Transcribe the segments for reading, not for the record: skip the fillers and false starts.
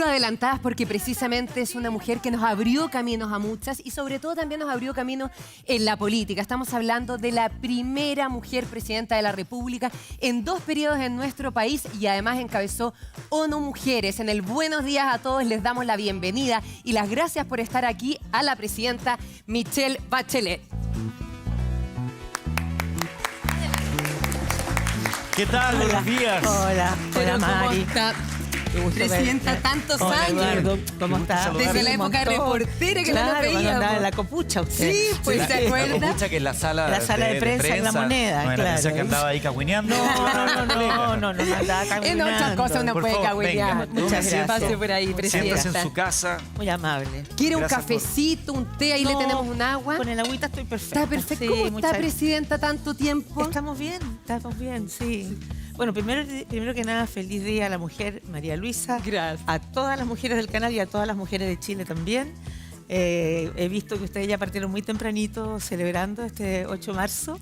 adelantadas porque precisamente es una mujer que nos abrió caminos a muchas y sobre todo también nos abrió caminos en la política. Estamos hablando de la primera mujer presidenta de la República en 2 periodos en nuestro país y además encabezó ONU Mujeres. En el Buenos Días a Todos les damos la bienvenida y las gracias por estar aquí a la presidenta Michelle Bachelet. ¿Qué tal? Buenos días. Hola, hola Mari. Presidenta, tantos Hola, años. Eduardo, ¿cómo estás? Desde la época reportera que no nos cuando andaba en veíamos. la copucha usted. Sí, pues ¿se La acuerda? copucha que es la sala de prensa en La Moneda, no, claro. Pensé que andaba ahí cagüineando. No, andaba En caminando. otras cosas uno Por puede favor, cagüenear. venga. Muchas gracias. Pase por ahí, Siéntese presidenta. en su casa. Muy amable. ¿Quiere un Gracias por- cafecito, un té? Ahí le tenemos un agua. Con el agüita estoy perfecta. Está perfecto. Sí, ¿Cómo está, muchas- presidenta, tanto tiempo? Estamos bien, sí. Bueno, primero que nada, feliz día a la mujer María Luisa. Gracias. A todas las mujeres del canal y a todas las mujeres de Chile también. He visto que ustedes ya partieron muy tempranito celebrando este 8 de marzo.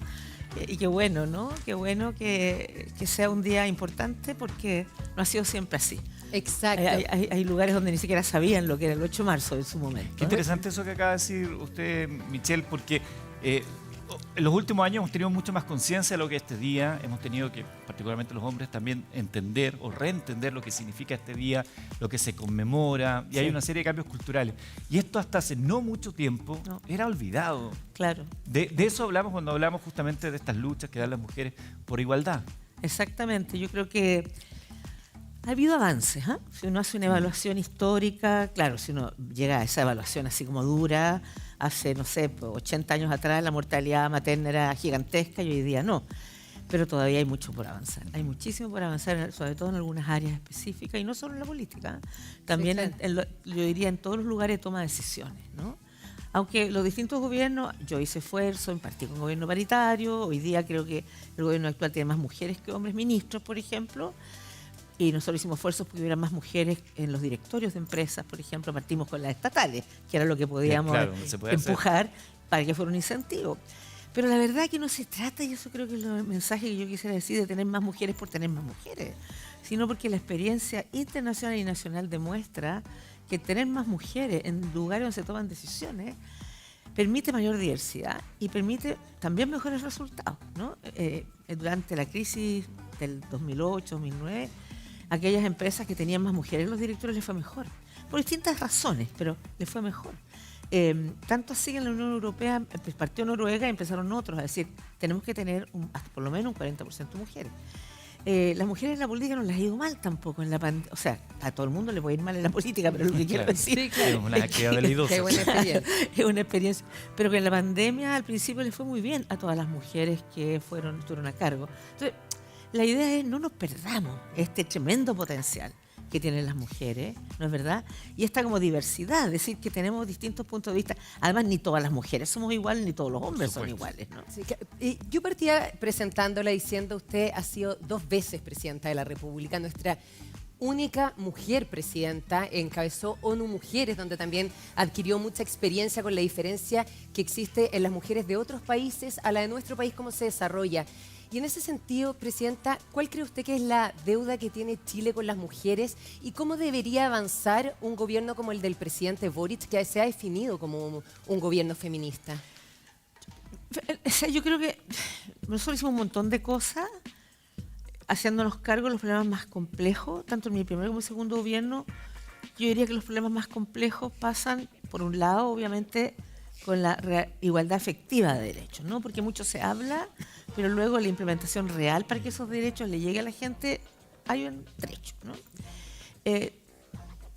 Y qué bueno, ¿no? Qué bueno que sea un día importante porque no ha sido siempre así. Exacto. Hay lugares donde ni siquiera sabían lo que era el 8 de marzo en su momento. Qué interesante eso que acaba de decir usted, Michelle, porque en los últimos años hemos tenido mucho más conciencia de lo que es este día. Hemos tenido que, particularmente los hombres, también entender o reentender lo que significa este día, lo que se conmemora. Y hay una serie de cambios culturales. Y esto hasta hace no mucho tiempo era olvidado. Claro. De eso hablamos cuando hablamos justamente de estas luchas que dan las mujeres por igualdad. Exactamente, yo creo que ha habido avances. Si uno hace una evaluación histórica, claro, si uno llega a esa evaluación así como dura, hace, no sé, 80 años atrás la mortalidad materna era gigantesca y hoy día no. Pero todavía hay mucho por avanzar. Hay muchísimo por avanzar, sobre todo en algunas áreas específicas y no solo en la política. También, Sí, claro. yo diría, en todos los lugares de toma de decisiones, ¿no? Aunque los distintos gobiernos, yo hice esfuerzo, en partido con gobierno paritario, hoy día creo que el gobierno actual tiene más mujeres que hombres ministros, por ejemplo, y nosotros hicimos esfuerzos porque hubiera más mujeres en los directorios de empresas, por ejemplo, partimos con las estatales, que era lo que podíamos Claro, se puede empujar para que fuera un incentivo. Pero la verdad que no se trata, y eso creo que es el mensaje que yo quisiera decir, de tener más mujeres por tener más mujeres, sino porque la experiencia internacional y nacional demuestra que tener más mujeres en lugares donde se toman decisiones permite mayor diversidad y permite también mejores resultados, ¿no? Durante la crisis del 2008-2009, aquellas empresas que tenían más mujeres en los directores les fue mejor, por distintas razones, pero les fue mejor. Tanto así que en la Unión Europea partió Noruega y empezaron otros a decir, tenemos que tener hasta por lo menos un 40% de mujeres. Las mujeres en la política no les ha ido mal tampoco en la pandemia. O sea, a todo el mundo le puede ir mal en la política, pero lo que quiero decir Sí, claro. Es una actividad deleitosa. Qué buena experiencia. es una experiencia. Pero que en la pandemia al principio les fue muy bien a todas las mujeres que estuvieron a cargo. Entonces, la idea es no nos perdamos este tremendo potencial que tienen las mujeres, ¿no es verdad? Y esta como diversidad, es decir, que tenemos distintos puntos de vista. Además, ni todas las mujeres somos iguales, ni todos los hombres son iguales, ¿no? Sí, yo partía presentándola diciendo usted ha sido 2 veces presidenta de la República, nuestra única mujer presidenta, encabezó ONU Mujeres, donde también adquirió mucha experiencia con la diferencia que existe en las mujeres de otros países a la de nuestro país, cómo se desarrolla. Y en ese sentido, presidenta, ¿cuál cree usted que es la deuda que tiene Chile con las mujeres y cómo debería avanzar un gobierno como el del presidente Boric, que se ha definido como un gobierno feminista? O sea, yo creo que nosotros hicimos un montón de cosas haciéndonos cargo de los problemas más complejos, tanto en mi primer como en mi segundo gobierno. Yo diría que los problemas más complejos pasan, por un lado, obviamente, con la igualdad efectiva de derechos, ¿no? Porque mucho se habla, pero luego la implementación real para que esos derechos le lleguen a la gente, hay un trecho, ¿no?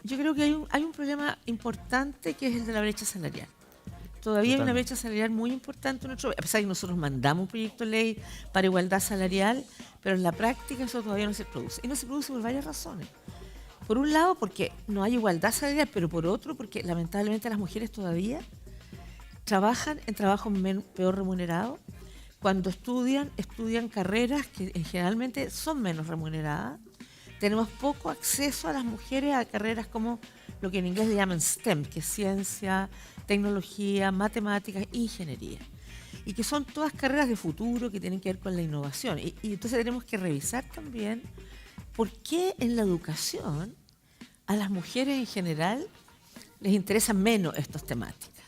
Yo creo que hay un problema importante que es el de la brecha salarial. Todavía hay una brecha salarial muy importante en nuestro país, a pesar de que nosotros mandamos un proyecto de ley para igualdad salarial, pero en la práctica eso todavía no se produce. Y no se produce por varias razones. Por un lado, porque no hay igualdad salarial, pero por otro, porque lamentablemente las mujeres todavía trabajan en trabajos peor remunerados. Cuando estudian carreras que generalmente son menos remuneradas. Tenemos poco acceso a las mujeres a carreras como lo que en inglés le llaman STEM, que es ciencia, tecnología, matemáticas, ingeniería. Y que son todas carreras de futuro que tienen que ver con la innovación. Y entonces tenemos que revisar también por qué en la educación a las mujeres en general les interesan menos estas temáticas.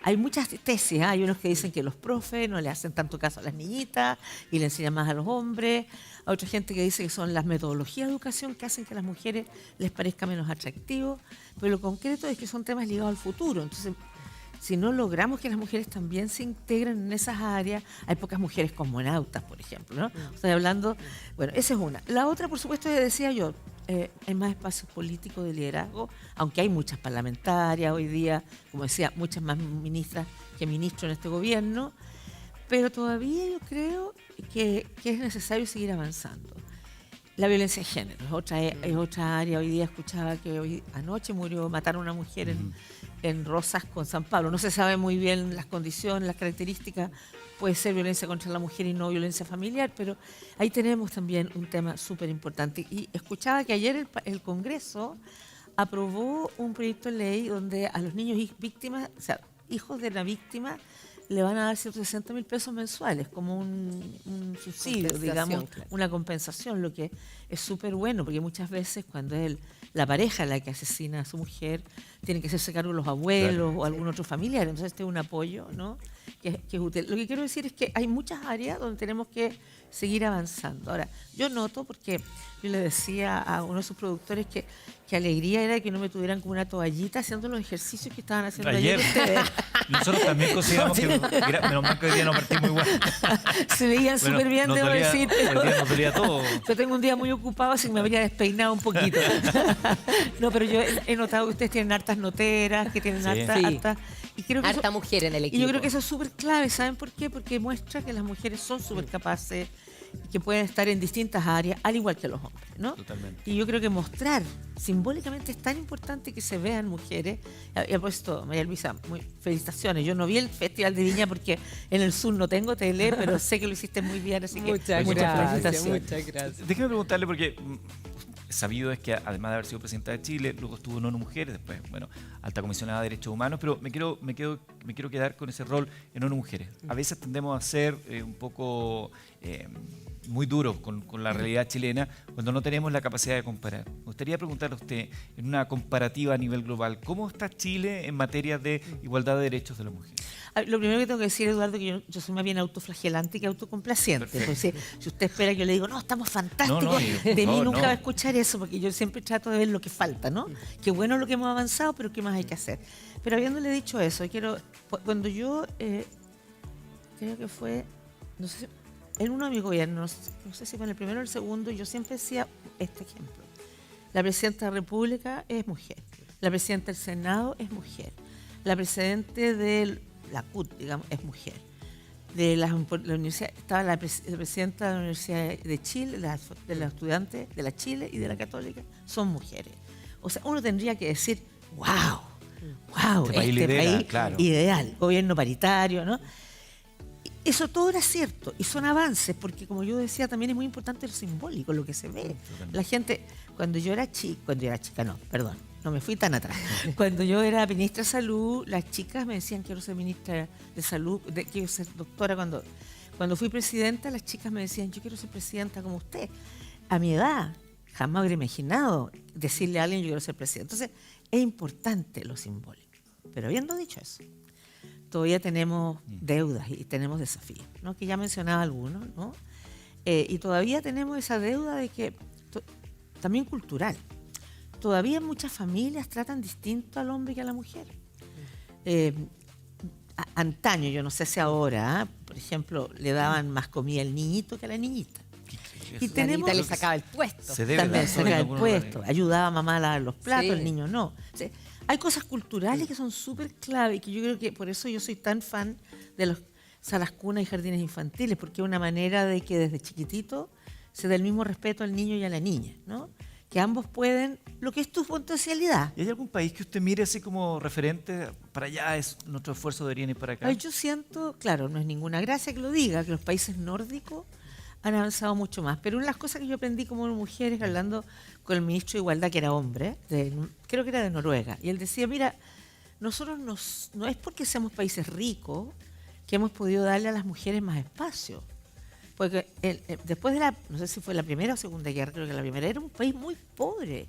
Hay muchas tesis, hay unos que dicen que los profes no le hacen tanto caso a las niñitas y le enseñan más a los hombres. Hay otra gente que dice que son las metodologías de educación que hacen que a las mujeres les parezca menos atractivo. Pero lo concreto es que son temas ligados al futuro. Entonces, si no logramos que las mujeres también se integren en esas áreas, hay pocas mujeres cosmonautas, por ejemplo, ¿no? Estoy hablando, bueno, esa es una. La otra, por supuesto, ya decía yo, hay más espacios políticos de liderazgo, aunque hay muchas parlamentarias hoy día, como decía, muchas más ministras que ministros en este gobierno, pero todavía yo creo que es necesario seguir avanzando. La violencia de género es otra área. Hoy día escuchaba que anoche mataron a una mujer en Rosas con San Pablo. No se sabe muy bien las condiciones, las características. Puede ser violencia contra la mujer y no violencia familiar, pero ahí tenemos también un tema súper importante. Y escuchaba que ayer el Congreso aprobó un proyecto de ley donde a los niños víctimas, o sea, hijos de la víctima, le van a dar 160.000 pesos mensuales como un subsidio, digamos, claro, una compensación, lo que es súper bueno, porque muchas veces cuando es la pareja la que asesina a su mujer, tienen que hacerse cargo los abuelos, claro, o algún otro familiar. Entonces este es un apoyo, ¿no?, que es útil. Lo que quiero decir es que hay muchas áreas donde tenemos que seguir avanzando. Ahora, yo noto, porque yo le decía a uno de sus productores que alegría era que no me tuvieran como una toallita haciendo los ejercicios que estaban haciendo ayer ustedes. Nosotros también consideramos que menos mal que hoy día no partimos muy bueno. Se veían súper bien, debo decir. Hoy día nos dolía todo. Yo tengo un día muy ocupado, así que me habría despeinado un poquito. No, pero yo he notado que ustedes tienen hartas noteras, que tienen hartas. Y creo que harta mujer en el equipo. Y yo creo que eso es súper clave. ¿Saben por qué? Porque muestra que las mujeres son súper capaces y que pueden estar en distintas áreas, al igual que los hombres, ¿no? Totalmente. Y yo creo que mostrar simbólicamente es tan importante que se vean mujeres. Y a puesto, María Luisa, felicitaciones. Yo no vi el Festival de Viña porque en el sur no tengo tele, pero sé que lo hiciste muy bien, así que muchas felicitaciones. Muchas gracias. Déjeme preguntarle, porque sabido es que además de haber sido presidenta de Chile, luego estuvo en ONU Mujeres, después, bueno, alta comisionada de Derechos Humanos, pero me quiero quedar con ese rol en ONU Mujeres. A veces tendemos a ser un poco muy duros con la realidad chilena cuando no tenemos la capacidad de comparar. Me gustaría preguntarle a usted, en una comparativa a nivel global, ¿cómo está Chile en materia de igualdad de derechos de la mujer? Lo primero que tengo que decir, Eduardo, que yo soy más bien autoflagelante que autocomplaciente. Entonces, si usted espera que yo le digo, no, estamos fantásticos, de mí nunca va a escuchar eso, porque yo siempre trato de ver lo que falta, ¿no? Qué bueno lo que hemos avanzado, pero qué más hay que hacer. Pero habiéndole dicho eso, cuando yo, creo que fue, no sé, en uno de mis gobiernos, no sé si fue en el primero o el segundo, yo siempre decía este ejemplo. La presidenta de la República es mujer, la presidenta del Senado es mujer, la presidenta de la CUT, digamos, es mujer. De la universidad estaba la presidenta de la Universidad de Chile, de los estudiantes de la Chile y de la Católica, son mujeres. O sea, uno tendría que decir, wow, este país claro, ideal, gobierno paritario, ¿no? Eso todo era cierto y son avances, porque como yo decía, también es muy importante lo simbólico, lo que se ve. La gente, cuando yo era chica, no me fui tan atrás. Cuando yo era ministra de Salud, las chicas me decían, quiero ser ministra de Salud, quiero ser doctora. Cuando fui presidenta, las chicas me decían, yo quiero ser presidenta como usted. A mi edad, jamás hubiera imaginado decirle a alguien, yo quiero ser presidenta. Entonces, es importante lo simbólico. Pero habiendo dicho eso, todavía tenemos deudas y tenemos desafíos, ¿no?, que ya mencionaba algunos, ¿no? Y todavía tenemos esa deuda de que también cultural. Todavía muchas familias tratan distinto al hombre que a la mujer. Antaño, yo no sé si ahora, por ejemplo, le daban más comida al niñito que a la niñita. Y la niñita le sacaba el puesto. También sacaba el puesto, ayudaba a mamá a lavar los platos, el niño no. O sea, hay cosas culturales que son súper clave y que yo creo que por eso yo soy tan fan de las salas cunas y jardines infantiles, porque es una manera de que desde chiquitito se dé el mismo respeto al niño y a la niña, ¿no? Que ambos pueden, lo que es tu potencialidad. ¿Y hay algún país que usted mire así como referente para allá, es nuestro esfuerzo debería ir para acá? Yo siento, claro, no es ninguna gracia que lo diga, que los países nórdicos han avanzado mucho más. Pero una de las cosas que yo aprendí como mujer es hablando con el ministro de Igualdad, que era hombre, creo que era de Noruega, y él decía, mira, nosotros no es porque seamos países ricos que hemos podido darle a las mujeres más espacio. Porque después de no sé si fue la Primera o Segunda Guerra, creo que la primera, era un país muy pobre.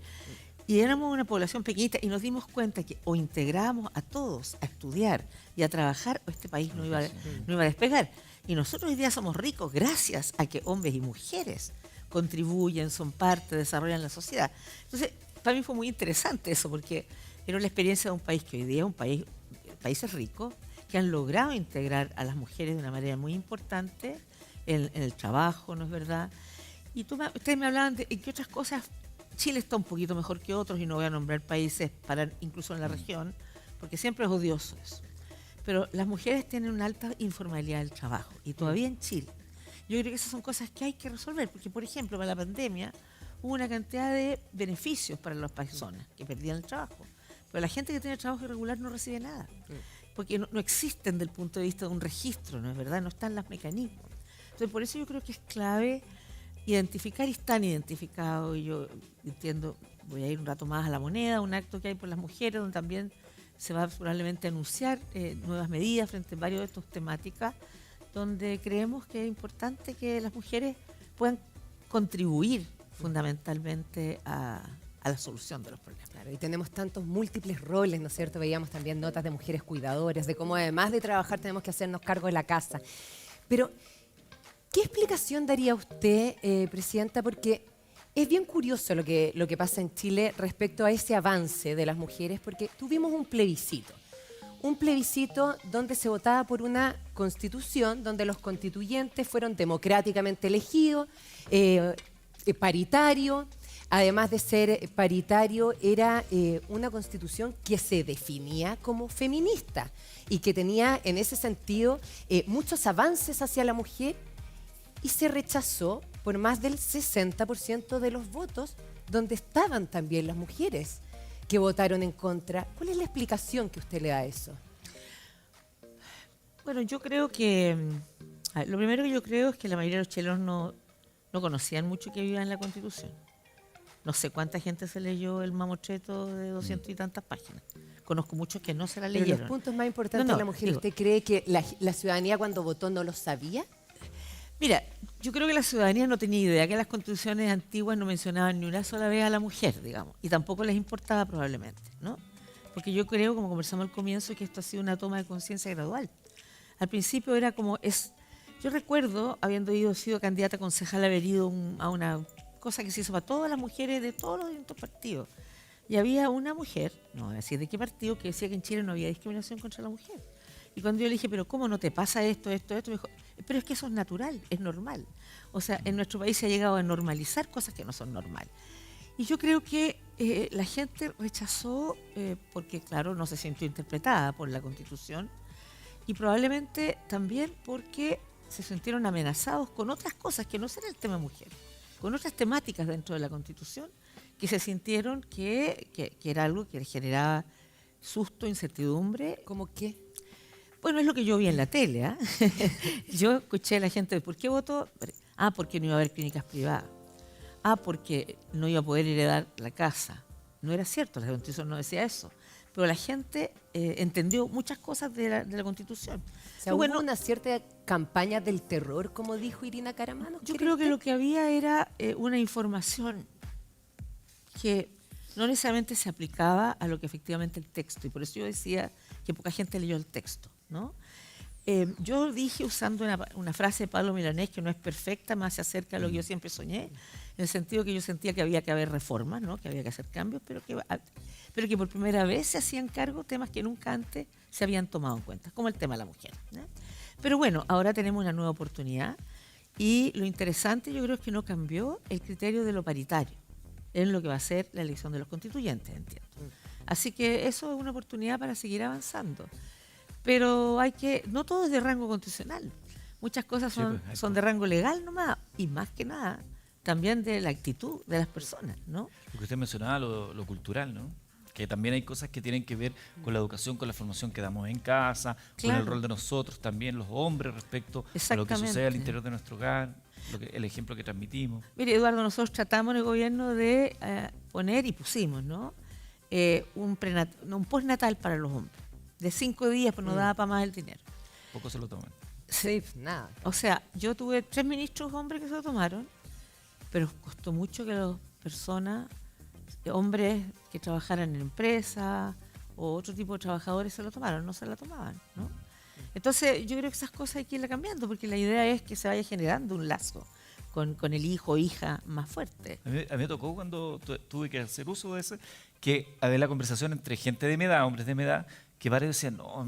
Y éramos una población pequeñita y nos dimos cuenta que o integrábamos a todos a estudiar y a trabajar o este país no iba a despegar. Y nosotros hoy día somos ricos gracias a que hombres y mujeres contribuyen, son parte, desarrollan la sociedad. Entonces, para mí fue muy interesante eso, porque era la experiencia de un país que hoy día es un países ricos, que han logrado integrar a las mujeres de una manera muy importante en el trabajo, ¿no es verdad? Y ustedes me hablaban de en qué otras cosas Chile está un poquito mejor que otros, y no voy a nombrar países incluso en la región, porque siempre es odioso eso. Pero las mujeres tienen una alta informalidad del trabajo, y todavía en Chile. Yo creo que esas son cosas que hay que resolver, porque por ejemplo, para la pandemia hubo una cantidad de beneficios para las personas que perdían el trabajo. Pero la gente que tiene trabajo irregular no recibe nada, porque no existen desde el punto de vista de un registro, ¿no es verdad? No están los mecanismos. Entonces, por eso yo creo que es clave identificar, y están identificados, y yo entiendo, voy a ir un rato más a La Moneda, un acto que hay por las mujeres, donde también se va probablemente a anunciar nuevas medidas frente a varios de estas temáticas, donde creemos que es importante que las mujeres puedan contribuir fundamentalmente a la solución de los problemas. Claro, y tenemos tantos múltiples roles, ¿no es cierto? Veíamos también notas de mujeres cuidadoras, de cómo además de trabajar tenemos que hacernos cargo de la casa. Pero, ¿qué explicación daría usted, Presidenta? Porque es bien curioso lo que pasa en Chile respecto a ese avance de las mujeres, porque tuvimos un plebiscito donde se votaba por una constitución, donde los constituyentes fueron democráticamente elegidos, paritario. Además de ser paritario, era una constitución que se definía como feminista y que tenía en ese sentido muchos avances hacia la mujer, y se rechazó por más del 60% de los votos, donde estaban también las mujeres que votaron en contra. ¿Cuál es la explicación que usted le da a eso? Bueno, yo creo que lo primero que yo creo es que la mayoría de los chilenos no conocían mucho que vivían en la Constitución. No sé cuánta gente se leyó el mamotreto de 200 y tantas páginas. Conozco muchos que no se la Pero leyeron. los puntos más importantes de la mujer, ¿usted cree que la ciudadanía cuando votó no lo sabía? Mira, yo creo que la ciudadanía no tenía idea que las constituciones antiguas no mencionaban ni una sola vez a la mujer, digamos, y tampoco les importaba probablemente, ¿no? Porque yo creo, como conversamos al comienzo, que esto ha sido una toma de conciencia gradual. Al principio era como yo recuerdo, habiendo sido candidata a concejal, haber ido a una cosa que se hizo para todas las mujeres de todos los distintos partidos. Y había una mujer, no voy a decir de qué partido, que decía que en Chile no había discriminación contra la mujer. Y cuando yo le dije, pero ¿cómo no te pasa esto? Me dijo, pero es que eso es natural, es normal. O sea, en nuestro país se ha llegado a normalizar cosas que no son normales. Y yo creo que la gente rechazó porque, claro, no se sintió interpretada por la Constitución, y probablemente también porque se sintieron amenazados con otras cosas que no será el tema mujer, con otras temáticas dentro de la Constitución, que se sintieron que era algo que les generaba susto, incertidumbre. ¿Cómo qué? Bueno, es lo que yo vi en la tele, ¿eh? Yo escuché a la gente, ¿por qué votó? Porque no iba a haber clínicas privadas. Porque no iba a poder heredar la casa. No era cierto, la Constitución no decía eso. Pero la gente entendió muchas cosas de la Constitución. O sea, ¿hubo una cierta campaña del terror, como dijo Irina Caramano? Yo creo que lo que había era una información que no necesariamente se aplicaba a lo que efectivamente el texto, y por eso yo decía que poca gente leyó el texto, ¿no? Yo dije, usando una frase de Pablo Milanés, que no es perfecta, más se acerca a lo que yo siempre soñé, en el sentido que yo sentía que había que haber reformas, ¿no? Que había que hacer cambios, pero que por primera vez se hacían cargo temas que nunca antes se habían tomado en cuenta, como el tema de la mujer, ¿no? Pero bueno, ahora tenemos una nueva oportunidad, y lo interesante yo creo es que no cambió el criterio de lo paritario en lo que va a ser la elección de los constituyentes, entiendo. Así que eso es una oportunidad para seguir avanzando. Pero no todo es de rango constitucional. Muchas cosas son de rango legal nomás, y más que nada también de la actitud de las personas, ¿no? Lo que usted mencionaba, lo cultural, ¿no? Que también hay cosas que tienen que ver con la educación, con la formación que damos en casa, con el rol de nosotros también, los hombres, respecto a lo que sucede al interior de nuestro hogar, el ejemplo que transmitimos. Mire, Eduardo, nosotros tratamos en el gobierno de poner, y pusimos, ¿no? Un postnatal para los hombres, de 5 días, pues no daba para más el dinero. Poco se lo toman. Sí, nada. O sea, yo tuve 3 ministros hombres que se lo tomaron, pero costó mucho que las personas hombres que trabajaran en empresas o otro tipo de trabajadores se lo tomaron, no se la tomaban, ¿no? Entonces yo creo que esas cosas hay que irlas cambiando, porque la idea es que se vaya generando un lazo con el hijo o hija más fuerte. A mí me tocó cuando tuve que hacer uso de ese, que había la conversación entre gente de mi edad, hombres de mi edad, que varios decían, no,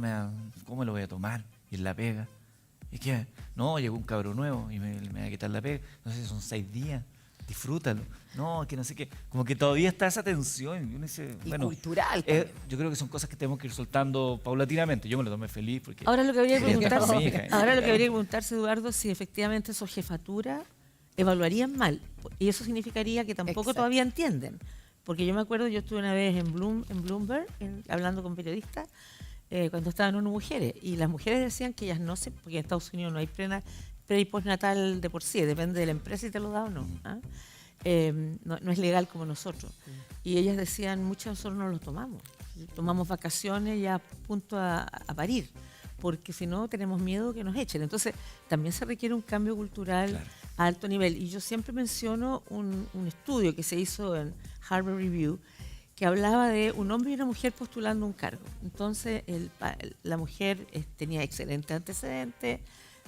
¿cómo lo voy a tomar? Y en la pega. ¿Y qué? No, llegó un cabro nuevo y me va a quitar la pega. No sé, son 6 días, disfrútalo. No, que no sé qué. Como que todavía está esa tensión. Y uno dice, Y bueno, cultural también. yo creo que son cosas que tenemos que ir soltando paulatinamente. Yo me lo tomé feliz porque Ahora lo que habría que quería estar con mi preguntarse, hija. ahora lo que habría que preguntarse, Eduardo, si efectivamente esos jefaturas evaluarían mal. Y eso significaría que tampoco Exacto. todavía entienden. Porque yo me acuerdo, yo estuve una vez en Bloomberg, hablando con periodistas, cuando estaban unas mujeres. Y las mujeres decían que ellas no se, porque en Estados Unidos no hay pre y postnatal de por sí, depende de la empresa si te lo da o no. ¿Ah? No es legal como nosotros. Y ellas decían, muchas de nosotros no lo tomamos. Tomamos vacaciones ya a punto a parir, porque si no tenemos miedo que nos echen. Entonces también se requiere un cambio cultural a alto nivel. Y yo siempre menciono un estudio que se hizo en Harvard Review que hablaba de un hombre y una mujer postulando un cargo. Entonces la mujer tenía excelentes antecedentes,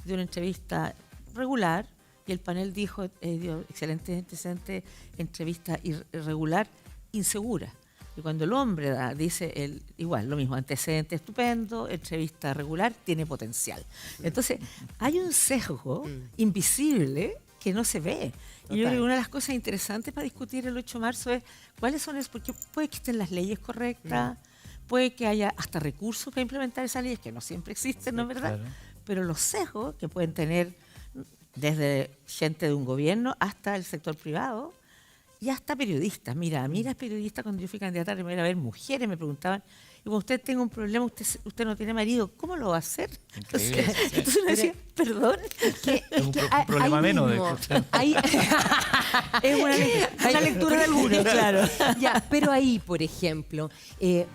dio una entrevista regular, y el panel dijo, dio excelentes antecedentes, entrevista irregular, insegura. Y cuando el hombre dice igual, lo mismo, antecedente estupendo, entrevista regular, tiene potencial. Entonces, hay un sesgo invisible que no se ve. Y yo creo que una de las cosas interesantes para discutir el 8 de marzo es cuáles son porque puede que estén las leyes correctas, puede que haya hasta recursos para implementar esas leyes, que no siempre existen, ¿no es verdad? Claro. Pero los sesgos que pueden tener desde gente de un gobierno hasta el sector privado, y hasta periodistas. Mira, periodistas, cuando yo fui candidata a primera vez, mujeres me preguntaban, y cuando usted tenga un problema, usted no tiene marido, ¿cómo lo va a hacer? Increíble, sí. Entonces uno decía, perdón. Es un problema ahí menos de mismo, escuchar. ahí- Es una lectura de algunos, claro. Ya, pero ahí, por ejemplo,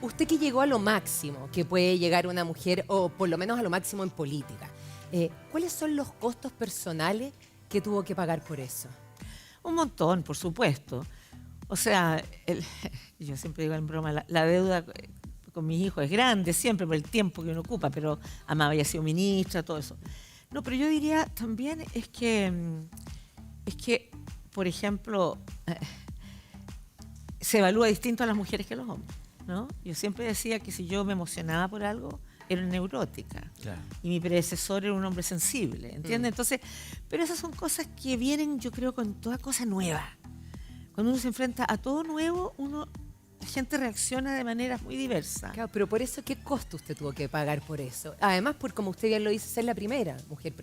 usted que llegó a lo máximo que puede llegar una mujer, o por lo menos a lo máximo en política, ¿cuáles son los costos personales que tuvo que pagar por eso? Un montón, por supuesto. O sea, yo siempre digo en broma, la deuda con mis hijos es grande siempre por el tiempo que uno ocupa, pero además había sido ministra, todo eso. No, pero yo diría también es que, por ejemplo, se evalúa distinto a las mujeres que a los hombres, ¿no? Yo siempre decía que si yo me emocionaba por algo, era neurótica. Claro. Y mi predecesor era un hombre sensible, ¿entiendes? Entonces, pero esas son cosas que vienen, yo creo, con toda cosa nueva. Cuando uno se enfrenta a todo nuevo, la gente reacciona de maneras muy diversas. Claro, pero por eso, ¿qué costo usted tuvo que pagar por eso? Además, por como usted bien lo dice, ser la primera mujer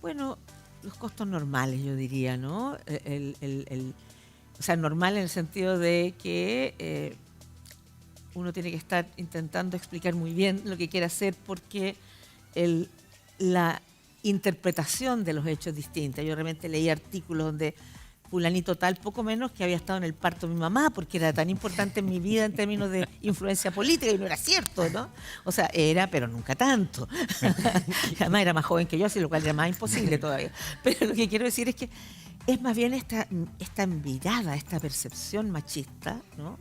Bueno, los costos normales, yo diría, ¿no? O sea, normal en el sentido de que uno tiene que estar intentando explicar muy bien lo que quiere hacer, porque la interpretación de los hechos es distinta. Yo realmente leí artículos donde fulanito tal, poco menos que había estado en el parto de mi mamá, porque era tan importante en mi vida en términos de influencia política, y no era cierto, ¿no? O sea, era, pero nunca tanto. Además era más joven que yo, así lo cual era más imposible todavía. Pero lo que quiero decir es que es más bien esta mirada, esta percepción machista, ¿no?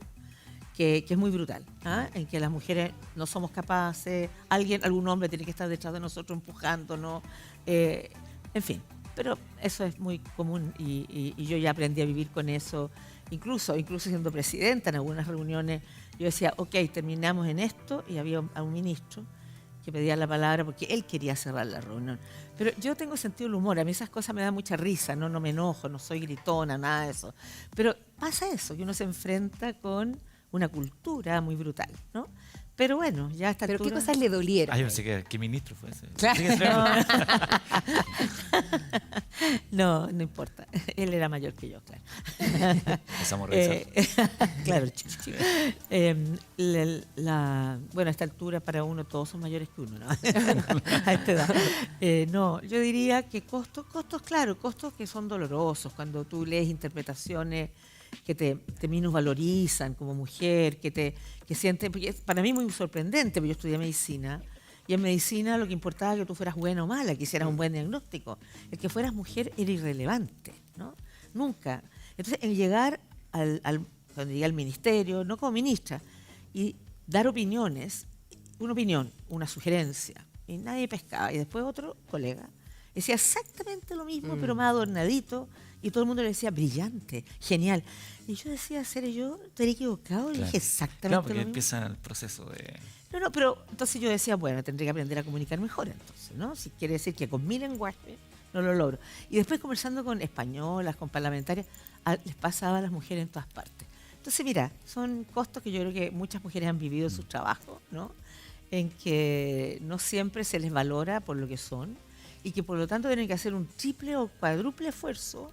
Que es muy brutal, ¿ah? En que las mujeres no somos capaces, algún hombre tiene que estar detrás de nosotros empujándonos, en fin. Pero eso es muy común y yo ya aprendí a vivir con eso, incluso siendo presidenta en algunas reuniones. Yo decía, ok, terminamos en esto, y había un ministro que pedía la palabra porque él quería cerrar la reunión. Pero yo tengo sentido del humor, a mí esas cosas me dan mucha risa, no me enojo, no soy gritona, nada de eso. Pero pasa eso, que uno se enfrenta con una cultura muy brutal, ¿no? Pero bueno, ya a esta ¿Pero qué altura... cosas le dolieron? Ah, yo pensé que ¿qué ministro fue ese? Claro. Sí, claro. No él era mayor que yo, claro. Empezamos a revisar. Claro, bueno, a esta altura para uno todos son mayores que uno, ¿no? A esta edad. No, yo diría que costos, claro, costos que son dolorosos, cuando tú lees interpretaciones que te minusvalorizan como mujer, que sienten, porque para mí es muy sorprendente, porque yo estudié medicina, y en medicina lo que importaba era que tú fueras buena o mala, que hicieras un buen diagnóstico. El que fueras mujer era irrelevante, ¿no? Nunca. Entonces, el llegar cuando llegué al ministerio, no como ministra, y dar opiniones, una opinión, una sugerencia, y nadie pescaba. Y después otro colega decía exactamente lo mismo, pero más adornadito, y todo el mundo le decía, brillante, genial. Y yo decía, ¿seré yo? ¿Estaré equivocado? Y dije exactamente Claro, porque lo mismo. empieza el proceso de... No, pero entonces yo decía, bueno, tendré que aprender a comunicar mejor entonces, ¿no? Si quiere decir que con mi lenguaje no lo logro. Y después conversando con españolas, con parlamentarias, les pasaba a las mujeres en todas partes. Entonces, mira, son costos que yo creo que muchas mujeres han vivido en sus trabajos, ¿no? En que no siempre se les valora por lo que son y que por lo tanto tienen que hacer un triple o cuádruple esfuerzo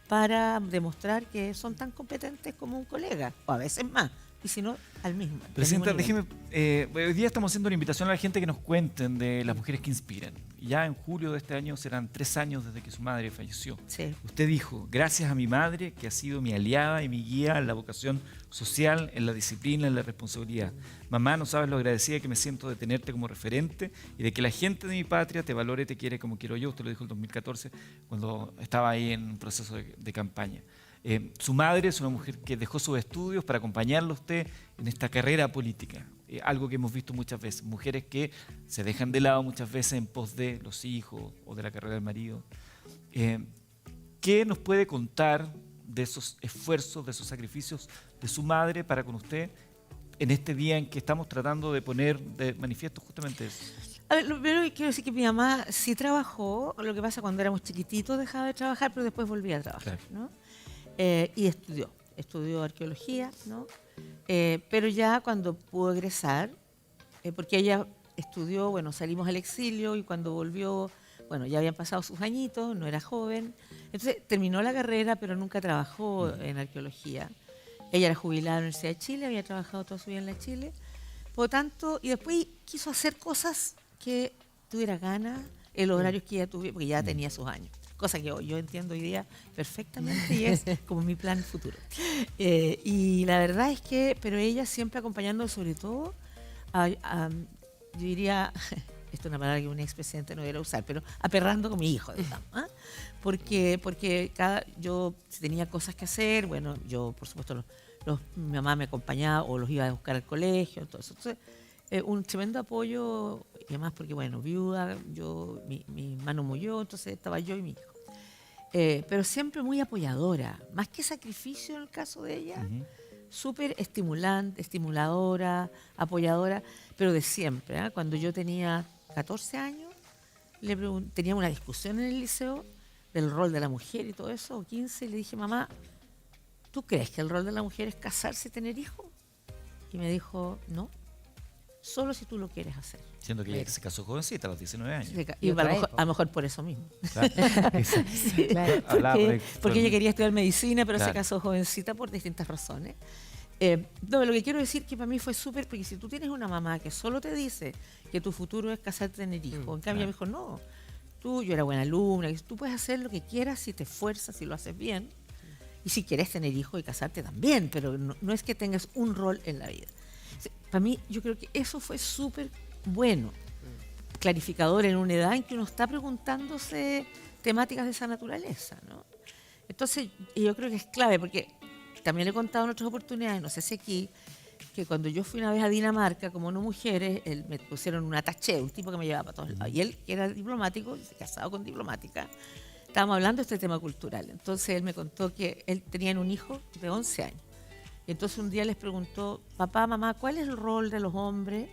para demostrar que son tan competentes como un colega, o a veces más, y si no, al mismo. Presidenta, al mismo nivel. déjeme, hoy día estamos haciendo una invitación a la gente que nos cuenten de las mujeres que inspiran. Ya en julio de este año serán 3 años desde que su madre falleció. Sí. Usted dijo, gracias a mi madre, que ha sido mi aliada y mi guía en la vocación social, en la disciplina, en la responsabilidad. Mamá, no sabes lo agradecida que me siento de tenerte como referente y de que la gente de mi patria te valore y te quiere como quiero yo. Usted lo dijo en 2014, cuando estaba ahí en un proceso de campaña. Su madre es una mujer que dejó sus estudios para acompañarlo a usted en esta carrera política. Algo que hemos visto muchas veces. Mujeres que se dejan de lado muchas veces en pos de los hijos o de la carrera del marido. ¿Qué nos puede contar de esos esfuerzos, de esos sacrificios de su madre para con usted en este día en que estamos tratando de poner de manifiesto justamente eso? A ver, lo primero que quiero decir que mi mamá sí trabajó, lo que pasa cuando éramos chiquititos dejaba de trabajar, pero después volvía a trabajar, Claro. ¿no? Y estudió arqueología, ¿no? Pero ya cuando pudo egresar, porque ella estudió, bueno, salimos al exilio y cuando volvió, bueno, ya habían pasado sus añitos, no era joven, entonces terminó la carrera, pero nunca trabajó en arqueología. Ella era jubilada en la Universidad de Chile, había trabajado toda su vida en la Chile, por lo tanto, y después quiso hacer cosas que tuviera ganas, el horario que ella tuviera, porque ya tenía sus años. Cosa que yo entiendo hoy día perfectamente y es como mi plan futuro. Y la verdad es que, pero ella siempre acompañando sobre todo, yo diría, esto es una palabra que un expresidente no debería usar, pero aperrando con mi hijo, digamos, ¿ah? Porque yo si tenía cosas que hacer, bueno, yo por supuesto mi mamá me acompañaba o los iba a buscar al colegio, todo eso. Entonces, un tremendo apoyo, y además porque, bueno, viuda, mi hermano murió, entonces estaba yo y mi hijo. Pero siempre muy apoyadora, más que sacrificio en el caso de ella, súper estimulante, estimuladora, apoyadora, pero de siempre. ¿Eh? Cuando yo tenía 14 años, teníamos una discusión en el liceo del rol de la mujer y todo eso, o 15, y le dije, mamá, ¿tú crees que el rol de la mujer es casarse y tener hijos? Y me dijo, no, solo si tú lo quieres hacer. Siendo que ella se casó jovencita, a los 19 años. Y a lo mejor por eso mismo. Claro. Sí, Claro. porque ella quería estudiar medicina, pero Claro. se casó jovencita por distintas razones. No, lo que quiero decir que para mí fue súper, porque si tú tienes una mamá que solo te dice que tu futuro es casarte y tener hijos, en cambio ella me dijo, no, yo era buena alumna, tú puedes hacer lo que quieras si te esfuerzas, si lo haces bien, y si quieres tener hijos y casarte también, pero no es que tengas un rol en la vida. Para mí, yo creo que eso fue súper bueno, clarificador en una edad en que uno está preguntándose temáticas de esa naturaleza, ¿no? Entonces, yo creo que es clave, porque también le he contado en otras oportunidades, no sé si aquí, que cuando yo fui una vez a Dinamarca, como no mujeres, me pusieron un attaché, un tipo que me llevaba para todos lados, y él, que era diplomático, se casado con diplomática, estábamos hablando de este tema cultural. Entonces, él me contó que él tenía un hijo de 11 años. Entonces un día les preguntó, papá, mamá, ¿cuál es el rol de los hombres?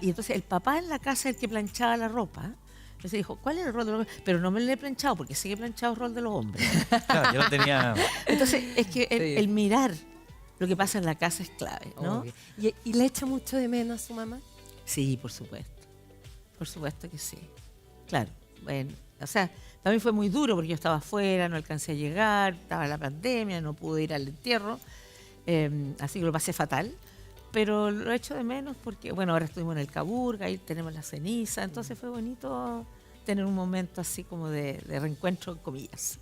Y entonces el papá en la casa es el que planchaba la ropa. Entonces dijo, ¿cuál es el rol de los hombres? Pero no me lo he planchado, porque sigue planchado el rol de los hombres. Claro, yo lo tenía... Entonces es que Sí. el mirar lo que pasa en la casa es clave, ¿no? Obvio. ¿Y le echa mucho de menos a su mamá? Sí, por supuesto. Por supuesto que sí. Claro. Bueno, o sea, para mí fue muy duro porque yo estaba afuera, no alcancé a llegar, estaba la pandemia, no pude ir al entierro. Así que lo pasé fatal, pero lo echo de menos porque, bueno, ahora estuvimos en el Caburga, ahí tenemos la ceniza, entonces fue bonito tener un momento así como de reencuentro, comillas.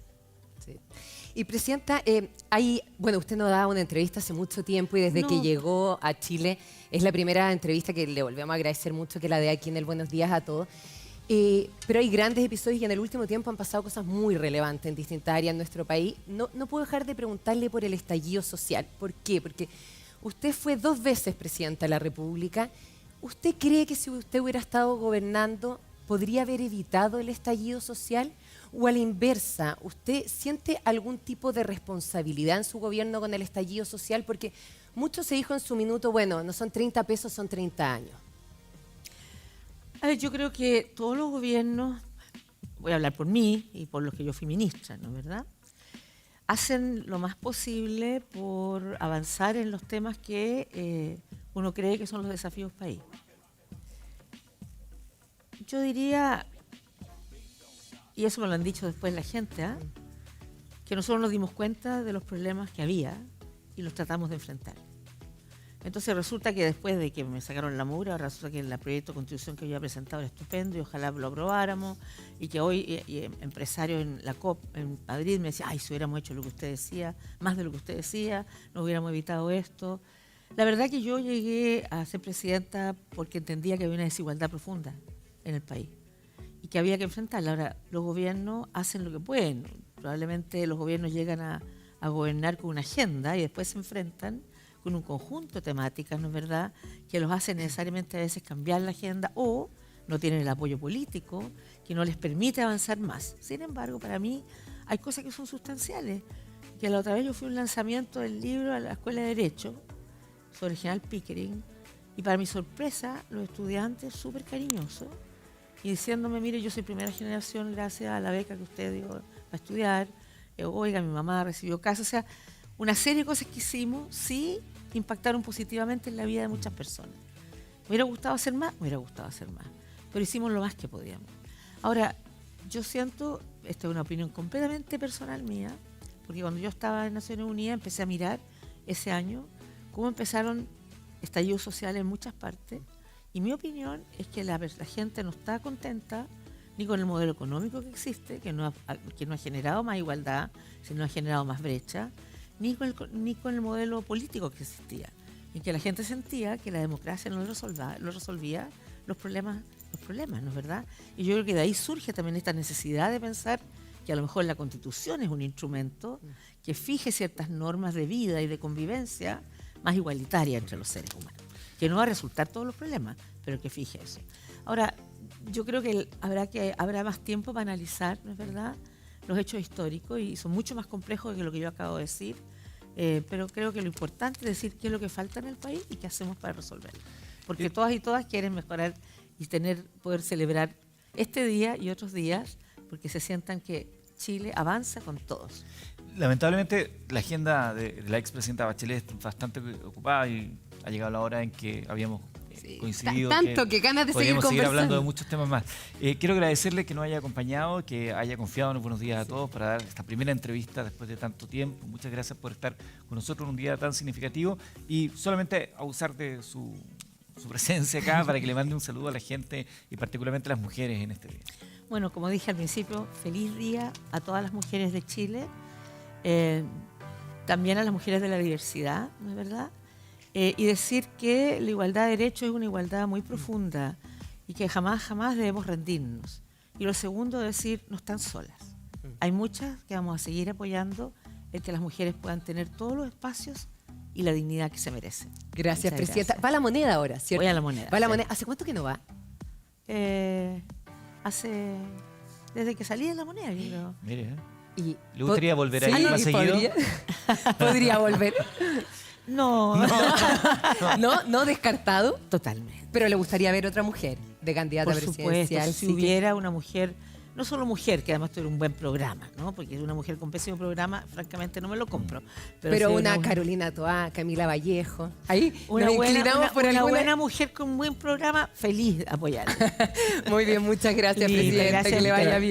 Sí. Y Presidenta, bueno, usted nos daba una entrevista hace mucho tiempo y desde No. que llegó a Chile es la primera entrevista que le volvemos a agradecer mucho, que la de aquí en el Buenos Días a Todos. Pero hay grandes episodios y en el último tiempo han pasado cosas muy relevantes en distintas áreas en nuestro país. No puedo dejar de preguntarle por el estallido social. ¿Por qué? Porque usted fue 2 veces presidenta de la República. ¿Usted cree que si usted hubiera estado gobernando podría haber evitado el estallido social? ¿O a la inversa, usted siente algún tipo de responsabilidad en su gobierno con el estallido social? Porque mucho se dijo en su minuto, bueno, no son 30 pesos, son 30 años. A ver, yo creo que todos los gobiernos, voy a hablar por mí y por los que yo fui ministra, ¿no es verdad?, hacen lo más posible por avanzar en los temas que uno cree que son los desafíos país. Yo diría, y eso me lo han dicho después la gente, que nosotros nos dimos cuenta de los problemas que había y los tratamos de enfrentar. Entonces resulta que después de que me sacaron la mugre, resulta que el proyecto de constitución que yo había presentado era estupendo y ojalá lo aprobáramos, y que hoy empresarios en la COP en Madrid me decían, ay, si hubiéramos hecho lo que usted decía, más de lo que usted decía, no hubiéramos evitado esto. La verdad que yo llegué a ser presidenta porque entendía que había una desigualdad profunda en el país y que había que enfrentarla. Ahora, los gobiernos hacen lo que pueden. Probablemente los gobiernos llegan a gobernar con una agenda y después se enfrentan con un conjunto de temáticas, ¿no es verdad?, que los hace necesariamente a veces cambiar la agenda o no tienen el apoyo político que no les permite avanzar más. Sin embargo, para mí hay cosas que son sustanciales. Que la otra vez yo fui a un lanzamiento del libro a la Escuela de Derecho sobre el general Pickering y para mi sorpresa los estudiantes súper cariñosos y diciéndome, mire, yo soy primera generación gracias a la beca que usted dio para estudiar, oiga, mi mamá recibió casa, o sea, una serie de cosas que hicimos, sí, impactaron positivamente en la vida de muchas personas. ¿Me hubiera gustado hacer más? Me hubiera gustado hacer más. Pero hicimos lo más que podíamos. Ahora, yo siento, esta es una opinión completamente personal mía, porque cuando yo estaba en Naciones Unidas empecé a mirar ese año cómo empezaron estallidos sociales en muchas partes, y mi opinión es que la gente no está contenta ni con el modelo económico que existe, que no ha generado más igualdad, sino ha generado más brecha, ni con el modelo político que existía, en que la gente sentía que la democracia no resolvía los problemas, ¿no es verdad? Y yo creo que de ahí surge también esta necesidad de pensar que a lo mejor la Constitución es un instrumento que fije ciertas normas de vida y de convivencia más igualitarias entre los seres humanos, que no va a resultar todos los problemas, pero que fije eso. Ahora, yo creo que habrá más tiempo para analizar, ¿no es verdad?, los hechos históricos, y son mucho más complejos que lo que yo acabo de decir, pero creo que lo importante es decir qué es lo que falta en el país y qué hacemos para resolverlo. Porque todas y todas quieren mejorar y poder celebrar este día y otros días, porque se sientan que Chile avanza con todos. Lamentablemente, la agenda de la expresidenta Bachelet es bastante ocupada y ha llegado la hora en que habíamos coincidido tanto que ganas de podríamos seguir seguir hablando de conversando. muchos temas más. Quiero agradecerle que nos haya acompañado, que haya confiado en los buenos días a todos para dar esta primera entrevista después de tanto tiempo. Muchas gracias por estar con nosotros en un día tan significativo y solamente abusar de su presencia acá para que le mande un saludo a la gente y particularmente a las mujeres en este día. Bueno, como dije al principio, feliz día a todas las mujeres de Chile, también a las mujeres de la diversidad, ¿no es verdad? Y decir que la igualdad de derechos es una igualdad muy profunda y que jamás debemos rendirnos. Y lo segundo, decir, no están solas. Hay muchas que vamos a seguir apoyando el que las mujeres puedan tener todos los espacios y la dignidad que se merecen. Gracias, Muchas presidenta. gracias. Va a la moneda ahora, ¿cierto? Voy a la moneda. Va a la sí. moneda. ¿Hace cuánto que no va? Desde que salí de la moneda, yo creo. Mire, Y ¿le gustaría volver a sí, ir más seguido? Podría volver. No, No descartado, totalmente. pero le gustaría ver otra mujer de candidata Por presidencial. supuesto, si sí, hubiera una mujer, no solo mujer, que además tuviera un buen programa, ¿no? Porque una mujer con pésimo programa, francamente no me lo compro. pero si una Carolina Toá, Camila Vallejo. Ahí una nos buena, inclinamos por una alguna. buena mujer con un buen programa, feliz de apoyarla. Muy bien, muchas gracias, Listo, presidenta. gracias Que le a usted. vaya bien.